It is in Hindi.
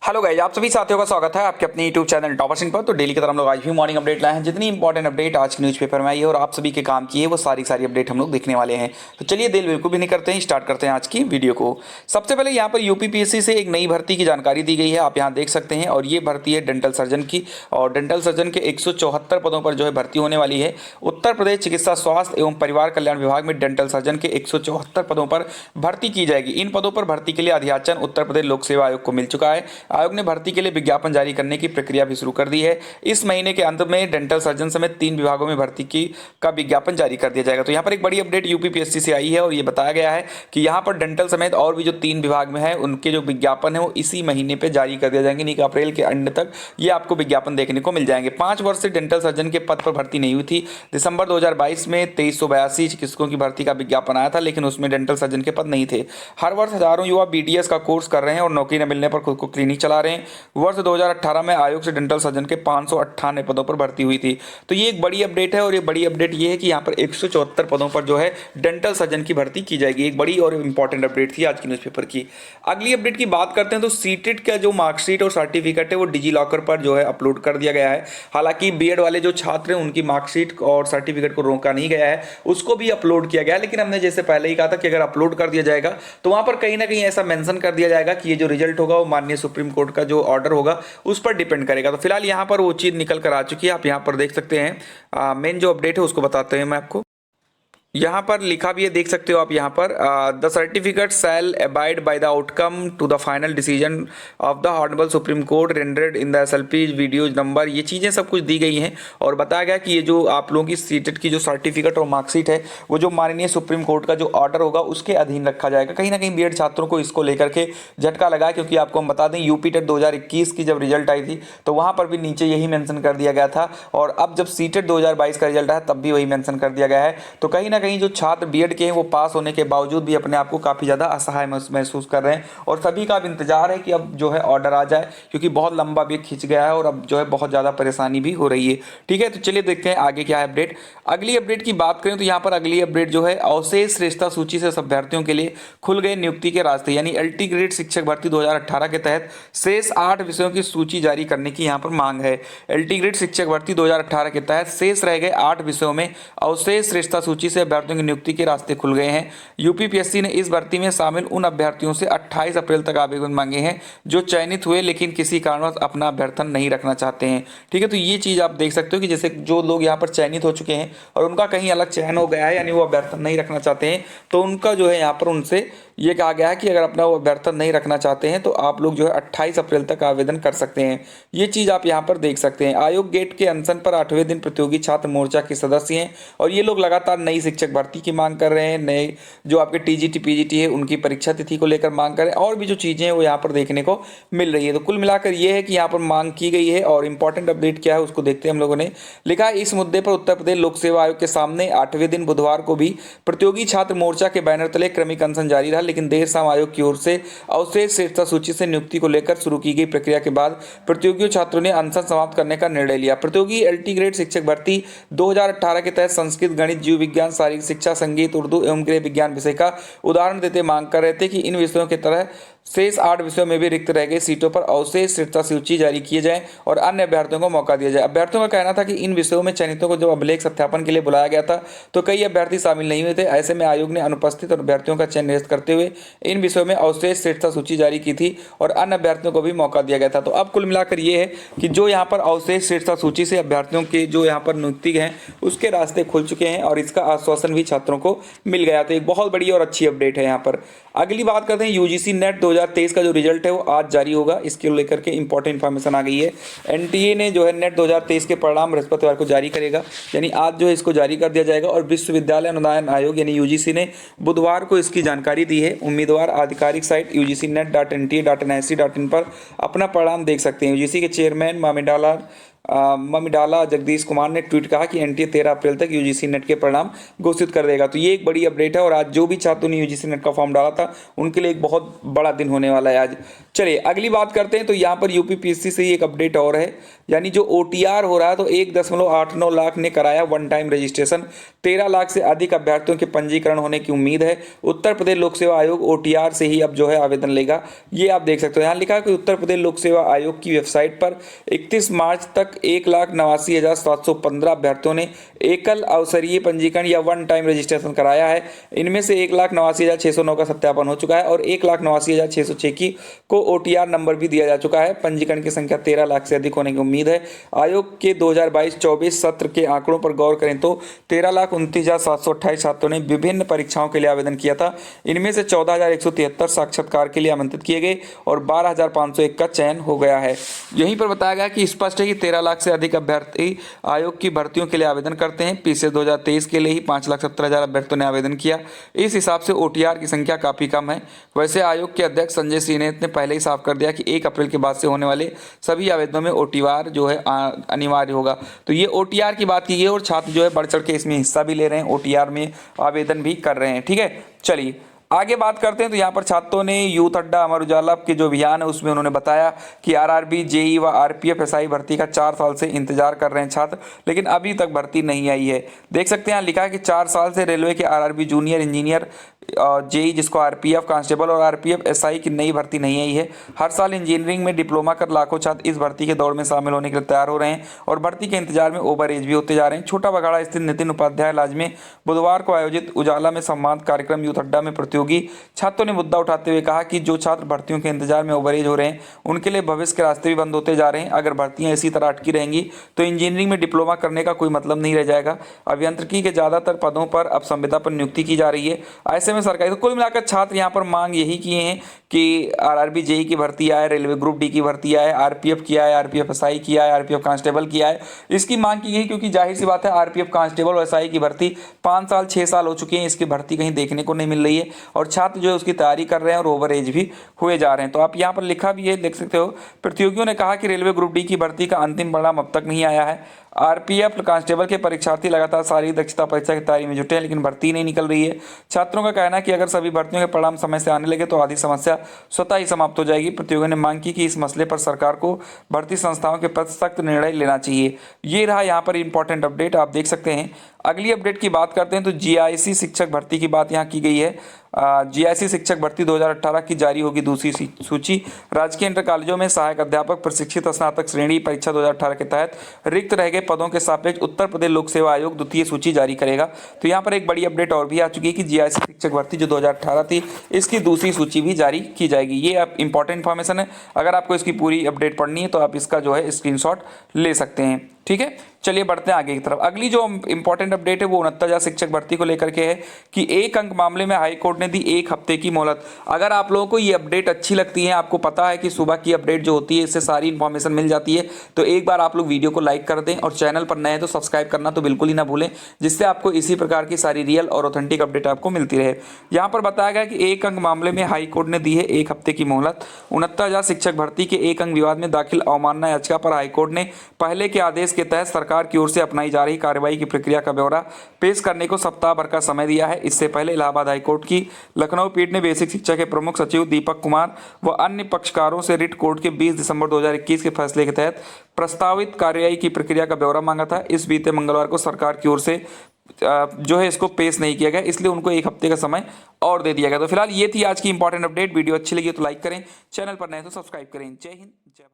हेलो गाइस, आप सभी साथियों का स्वागत है आपके अपने यूट्यूब चैनल टॉपर सिंह पर। तो डेली की तरह हम लोग आज भी मॉर्निंग अपडेट लाए हैं। जितनी इंपॉर्टेंट अपडेट आज की न्यूज़पेपर में आई है और आप सभी के काम की है वो सारी अपडेट हम लोग देखने वाले हैं। तो चलिए देर बिल्कुल भी नहीं करते हैं, स्टार्ट करते हैं आज की वीडियो को। सबसे पहले यहाँ पर यूपीपीएससी से एक नई भर्ती की जानकारी दी गई है, आप यहाँ देख सकते हैं। और ये भर्ती है डेंटल सर्जन की, और डेंटल सर्जन के 174 पदों पर जो है भर्ती होने वाली है। उत्तर प्रदेश चिकित्सा स्वास्थ्य एवं परिवार कल्याण विभाग में डेंटल सर्जन के 174 पदों पर भर्ती की जाएगी। इन पदों पर भर्ती के लिए अधियाचन उत्तर प्रदेश लोक सेवा आयोग को मिल चुका है। आयोग ने भर्ती के लिए विज्ञापन जारी करने की प्रक्रिया भी शुरू कर दी है। इस महीने के अंत में डेंटल सर्जन समेत 3 विभागों में भर्ती का विज्ञापन जारी कर दिया जाएगा। तो यहाँ पर एक बड़ी अपडेट यूपीपीएससी से आई है और ये बताया गया है कि यहाँ पर डेंटल समेत और भी जो 3 विभाग में है उनके जो विज्ञापन है वो इसी महीने पे जारी कर दिया जाएंगे, यानी कि अप्रैल के अंत तक ये आपको विज्ञापन देखने को मिल जाएंगे। 5 वर्ष से डेंटल सर्जन के पद पर भर्ती नहीं हुई थी। दिसंबर 2022 में 2382 चिकित्सकों की भर्ती का विज्ञापन आया था, लेकिन उसमें डेंटल सर्जन के पद नहीं थे। हर वर्ष हजारों युवा बीडीएस का कोर्स कर रहे हैं और नौकरी न मिलने पर खुद को क्लिनिक चला रहे हैं। वर्ष 2018 में आयोग से डेंटल सर्जन के 598 पदों पर भर्ती हुई थी। तो ये एक बड़ी अपडेट है, और ये बड़ी अपडेट ये है कि यहाँ पर 174 पदों पर जो है डेंटल सर्जन की भर्ती की जाएगी। एक बड़ी और इंपॉर्टेंट अपडेट थी आज की न्यूज़पेपर की। अगली अपडेट की बात करते हैं तो सीटेट का जो मार्कशीट और सर्टिफिकेट है वो डिजी लॉकर पर जो है अपलोड कर दिया गया है। हालांकि बीएड वाले जो छात्र हैं उनकी मार्कशीट और सर्टिफिकेट को रोका नहीं गया है, उसको भी अपलोड किया गया है। लेकिन हमने जैसे पहले ही कहा था कि अगर अपलोड कर दिया जाएगा तो वहां पर कहीं ना कहीं ऐसा मेंशन कर दिया जाएगा कि ये जो रिजल्ट होगा वो माननीय सुप्रीम कोर्ट का जो ऑर्डर होगा उस पर डिपेंड करेगा। तो फिलहाल यहाँ पर वो चीज़ निकल कर आ चुकी है, आप यहाँ पर देख सकते हैं। मेन जो अपडेट है उसको बताते हैं मैं आपको। यहाँ पर लिखा भी है, देख सकते हो आप यहाँ पर, the certificate shall abide by the outcome to the final decision of the honourable Supreme Court rendered in the SLP video number. ये चीज़ें सब कुछ दी गई हैं और बताया गया कि ये जो आप लोगों की सीटेट की जो सर्टिफिकेट और मार्कशीट है वो जो माननीय सुप्रीम कोर्ट का जो ऑर्डर होगा उसके अधीन रखा जाएगा। कहीं ना कहीं बीएड छात्रों को इसको लेकर के झटका लगा है, क्योंकि आपको हम बता दें यूपी टेट 2021 की जब रिजल्ट आई थी तो वहाँ पर भी नीचे यही मैंशन कर दिया गया था, और अब जब सीटेट 2022 का रिजल्ट आया तब भी वही मैंशन कर दिया गया है। तो कहीं ना कहीं जो छात्र बीएड के हैं वो पास होने के बावजूद भी अपने आप को काफ़ी ज़्यादा असहाय महसूस कर रहे हैं, और सभी का अब इंतजार है कि अब जो है ऑर्डर आ जाए, क्योंकि बहुत लंबा भी खिंच गया है और अब जो है बहुत ज़्यादा परेशानी भी हो रही है। ठीक है, तो चलिए देखते हैं आगे क्या है अपडेट। अगली अपडेट की बात करें तो यहाँ पर अगली अपडेट जो है अवशेष श्रेष्ठता सूची से अभ्यर्थियों के लिए खुल गए नियुक्ति के रास्ते, यानी एलटी ग्रेड शिक्षक भर्ती 2018 के तहत शेष 8 विषयों की सूची जारी करने की यहाँ पर मांग है। एलटी ग्रेड शिक्षक भर्ती 2018 के तहत शेष रह गए 8 विषयों में अवशेष श्रेष्ठता सूची से अभ्यर्थियों की नियुक्ति के रास्ते खुल गए हैं। यूपीपीएससी ने इस भर्ती में शामिल उन अभ्यर्थियों से 28 अप्रैल तक आवेदन मांगे हैं जो चयनित हुए लेकिन किसी कारणवश अपना अभ्यर्थन नहीं रखना चाहते हैं। ठीक है, तो ये चीज़ आप देख सकते हो कि जैसे जो लोग यहाँ पर चयनित हो चुके हैं और उनका कहीं अलग चयन हो गया है, यानी वो अभ्यर्थन नहीं रखना चाहते हैं, तो उनका जो है यहाँ पर उनसे ये कहा गया है कि अगर अपना वो अभ्यर्थन नहीं रखना चाहते हैं तो आप लोग जो है 28 अप्रैल तक आवेदन कर सकते हैं। ये चीज़ आप यहाँ पर देख सकते हैं। आयोग गेट के अनशन पर 8वें दिन प्रतियोगी छात्र मोर्चा के सदस्य हैं और ये लोग लगातार नई शिक्षक भर्ती की मांग कर रहे हैं। नए जो आपके टीजीटी पीजीटी है उनकी परीक्षा तिथि को लेकर मांग कर रहे हैं, और भी जो चीज़ें हैं वो यहाँ पर देखने को मिल रही है। तो कुल मिलाकर ये है कि यहाँ पर मांग की गई है, और इंपॉर्टेंट अपडेट क्या है उसको देखते हैं हम लोगों ने। लिखा है, इस मुद्दे पर उत्तर प्रदेश लोक सेवा आयोग के सामने 8वें दिन बुधवार को भी प्रतियोगी छात्र मोर्चा के बैनर तले क्रमिक अनशन जारी रहा, लेकिन देर शाम आयोग की ओर से अवशेष श्रेष्ठता सूची से नियुक्ति को लेकर शुरू की गई प्रक्रिया के बाद प्रतियोगी छात्रों ने अनशन समाप्त करने का निर्णय लिया। प्रतियोगी एलटी ग्रेड शिक्षक भर्ती 2018 के तहत संस्कृत, गणित, जीव विज्ञान, शारीरिक शिक्षा, संगीत, उर्दू एवं गृह विज्ञान विषय का उदाहरण देते मांग कर रहे थे कि इन विषयों की तरह शेष 8 विषयों में भी रिक्त रह गई सीटों पर अवशेष श्रेष्ठता सूची जारी किए जाए और अन्य अभ्यर्थियों को मौका दिया जाए। अभ्यर्थियों का कहना था कि इन विषयों में चयनितों को जब अभिलेख सत्यापन के लिए बुलाया गया था तो कई अभ्यर्थी शामिल नहीं हुए थे। ऐसे में आयोग ने अनुपस्थित और अभ्यर्थियों का चयन निरस्त करते हुए इन विषयों में अवशेष श्रेष्ठता सूची जारी की थी और अन्य अभ्यर्थियों को भी मौका दिया गया था। तो अब कुल मिलाकर ये है कि जो यहाँ पर अवशेष श्रेष्ठता सूची से अभ्यर्थियों के जो यहाँ पर नियुक्ति हैं उसके रास्ते खुल चुके हैं और इसका आश्वासन भी छात्रों को मिल गया। तो एक बहुत बड़ी और अच्छी अपडेट है यहाँ पर। अगली बात करते हैं यूजीसी नेट 2023 का जो रिजल्ट है वो आज जारी होगा, इसके लेकर के इंपॉर्टेंट इन्फॉर्मेशन आ गई है। एनटीए ने जो है नेट 2023 के परिणाम बृहस्पतिवार को जारी करेगा, यानी आज जो है इसको जारी कर दिया जाएगा, और विश्वविद्यालय अनुदान आयोग यानी यूजीसी ने बुधवार को इसकी जानकारी दी है। उम्मीदवार आधिकारिक साइट ugcnet.nta.nic.in पर अपना परिणाम देख सकते हैं। यूजीसी के चेयरमैन ममिडाला जगदीश कुमार ने ट्वीट कहा कि एनटीए 13 अप्रैल तक यूजीसी नेट के परिणाम घोषित कर देगा। तो ये एक बड़ी अपडेट है, और आज जो भी छात्रों ने यूजीसी नेट का फॉर्म डाला था उनके लिए एक बहुत बड़ा दिन होने वाला है आज। चलिए अगली बात करते हैं। तो यहाँ पर यूपीपीएससी से ही एक अपडेट और है, यानी जो ओटीआर हो रहा है तो 1.89 लाख ने कराया वन टाइम रजिस्ट्रेशन। 13 लाख से अधिक अभ्यर्थियों के पंजीकरण होने की उम्मीद है। उत्तर प्रदेश लोक सेवा आयोग ओटीआर से ही अब जो है आवेदन लेगा। ये आप देख सकते हो, यहाँ लिखा है कि उत्तर प्रदेश लोक सेवा आयोग की वेबसाइट पर 31 मार्च तक 1,89,715 अभ्यर्थियों ने एकल अवसरीय पंजीकरण या वन टाइम रजिस्ट्रेशन कराया है। इनमें से 1,89,609 का सत्यापन हो चुका है और 1,89,606 की को ओटीआर नंबर भी दिया जा चुका है। पंजीकरण की संख्या 13 लाख से अधिक होने की उम्मीद है। आयोग के 2022-24 सत्र के आंकड़ों पर गौर करें तो 13,29,728 छात्रों ने विभिन्न परीक्षाओं के लिए आवेदन किया था। इनमें से 14,173 साक्षात्कार के लिए आमंत्रित किए गए और 12,501 का चयन हो गया है। यहीं पर बताया गया कि स्पष्ट है कि 13 लाख से अधिक अभ्यर्थी आयोग की भर्तियों के लिए आवेदन करते हैं। पिछले 2023 के लिए ही 5,70,000 अभ्यर्थियों ने आवेदन किया। इस हिसाब से ओटीआर की संख्या काफी कम है। वैसे आयोग के अध्यक्ष संजय श्रीनेत ने पहले ही साफ कर दिया कि 1 अप्रैल के बाद से होने वाले सभी आवेदनों में ओटीआर जो है अनिवार्य होगा। तो ये ओटीआर की बात की गई और छात्र जो है बढ़ चढ़ के इसमें हिस्सा भी ले रहे हैं, ओटीआर में आवेदन भी कर रहे हैं। ठीक है, चलिए आगे बात करते हैं। तो यहाँ पर छात्रों ने यूथ अड्डा अमर उजाला के जो अभियान है उसमें उन्होंने बताया कि आरआरबी, जेई व आरपीएफ एसआई भर्ती का 4 साल से इंतजार कर रहे हैं छात्र, लेकिन अभी तक भर्ती नहीं आई है। देख सकते हैं यहाँ लिखा है कि 4 साल से रेलवे के आरआरबी जूनियर इंजीनियर, जेई जिसको आरपीएफ कांस्टेबल और आरपीएफ एसआई की नई भर्ती नहीं आई है। हर साल इंजीनियरिंग में डिप्लोमा कर लाखों छात्र इस भर्ती के दौड़ में शामिल होने के लिए तैयार हो रहे हैं और भर्ती के इंतजार में ओवर एज भी होते जा रहे हैं। छोटा बघाड़ा स्थित नितिन उपाध्याय लॉज में बुधवार को आयोजित उजाला में सम्मान कार्यक्रम यूथ अड्डा में प्रतियोगी छात्रों ने मुद्दा उठाते हुए कहा कि जो छात्र भर्तियों के इंतजार में ओवर एज हो रहे हैं उनके लिए भविष्य के रास्ते भी बंद होते जा रहे हैं। अगर भर्तियां इसी तरह अटकी रहेंगी तो इंजीनियरिंग में डिप्लोमा करने का कोई मतलब नहीं रह जाएगा। अभियांत्रिकी के ज्यादातर पदों पर अब संविदा पर नियुक्ति की जा रही है। ऐसे में सरकारी तो कुल मिलाकर छात्र यहाँ पर मांग यही किए हैं कि आरआरबी, जेई की भर्ती आए, रेलवे ग्रुप डी की भर्ती आए, आरपीएफ किया है, आरपीएफ एसआई किया है, आरपीएफ कांस्टेबल किया है। इसकी मांग की गई क्योंकि जाहिर सी बात है आरपीएफ कांस्टेबल और एसआई की भर्ती 5 साल 6 साल हो चुके हैं, इसकी भर्ती कहीं देखने को नहीं मिल रही है और छात्र जो है उसकी तैयारी कर रहे हैं और ओवर एज भी हुए जा रहे हैं। तो आप यहाँ पर लिखा भी है, देख सकते हो। प्रतियोगियों ने कहा कि रेलवे ग्रुप डी की भर्ती का अंतिम परिणाम अब तक नहीं आया है। आरपीएफ कांस्टेबल के परीक्षार्थी लगातार शारीरिक दक्षता परीक्षा की तैयारी में जुटे हैं, लेकिन भर्ती नहीं निकल रही है। छात्रों का कहना है कि अगर सभी भर्तियों के परिणाम समय से आने लगे तो आधी समस्या स्वतः ही समाप्त हो जाएगी। प्रतियोगियों ने मांग की कि इस मसले पर सरकार को भर्ती संस्थाओं के प्रति सख्त निर्णय लेना चाहिए। ये रहा यहाँ पर इंपॉर्टेंट अपडेट, आप देख सकते हैं। अगली अपडेट की बात करते हैं तो जीआईसी शिक्षक भर्ती की बात यहाँ की गई है। जीआईसी शिक्षक भर्ती 2018 की जारी होगी दूसरी सूची। राजकीय इंटर कॉलेजों में सहायक अध्यापक प्रशिक्षित स्नातक श्रेणी परीक्षा 2018 के तहत रिक्त रह गए पदों के सापेक्ष उत्तर प्रदेश लोक सेवा आयोग द्वितीय सूची जारी करेगा। तो यहाँ पर एक बड़ी अपडेट और भी आ चुकी है कि जीआईसी शिक्षक भर्ती जो 2018 थी इसकी दूसरी सूची भी जारी की जाएगी। ये अब इंपॉर्टेंट इन्फॉर्मेशन है, अगर आपको इसकी पूरी अपडेट पढ़नी है तो आप इसका जो है स्क्रीनशॉट ले सकते हैं। ठीक है, चलिए बढ़ते हैं आगे की तरफ। अगली जो इंपॉर्टेंट अपडेट है वो 69,000 शिक्षक भर्ती को लेकर के है कि 1 अंक मामले में हाई कोर्ट ने दी 1 हफ्ते की मोहलत। अगर आप लोगों को ये अपडेट अच्छी लगती है, आपको पता है कि सुबह की अपडेट जो होती है इससे सारी इन्फॉर्मेशन मिल जाती है, तो एक बार आप लोग वीडियो को लाइक कर दें और चैनल पर नए हैं तो सब्सक्राइब करना तो बिल्कुल ही ना भूलें, जिससे आपको इसी प्रकार की सारी रियल और ऑथेंटिक अपडेट आपको मिलती रहे। यहाँ पर बताया गया कि 1 अंक मामले में हाई कोर्ट ने दी है 1 हफ्ते की मोहलत। 69,000 शिक्षक भर्ती के 1 अंक विवाद में दाखिल अवमानना याचिका पर हाईकोर्ट ने पहले के आदेश के तहत सरकार की ओर से अपनाई जा रही कार्रवाई की प्रक्रिया का ब्यौरा पेश करने को सप्ताह भर का समय दिया है। इससे पहले इलाहाबाद हाईकोर्ट की लखनऊ पीठ ने बेसिक शिक्षा के प्रमुख सचिव दीपक कुमार व अन्य पक्षकारों से रिट कोर्ट के 20 दिसंबर 2021 के फैसले के तहत प्रस्तावित कार्रवाई की प्रक्रिया का ब्यौरा मांगा था। इस बीते मंगलवार को सरकार की ओर से जो है इसको पेश नहीं किया गया, इसलिए उनको 1 हफ्ते का समय और दे दिया गया। तो फिलहाल ये थी आज की इंपॉर्टेंट अपडेट। वीडियो अच्छी लगी तो लाइक करें, चैनल पर नए तो सब्सक्राइब करें। जय हिंद, जय भारत।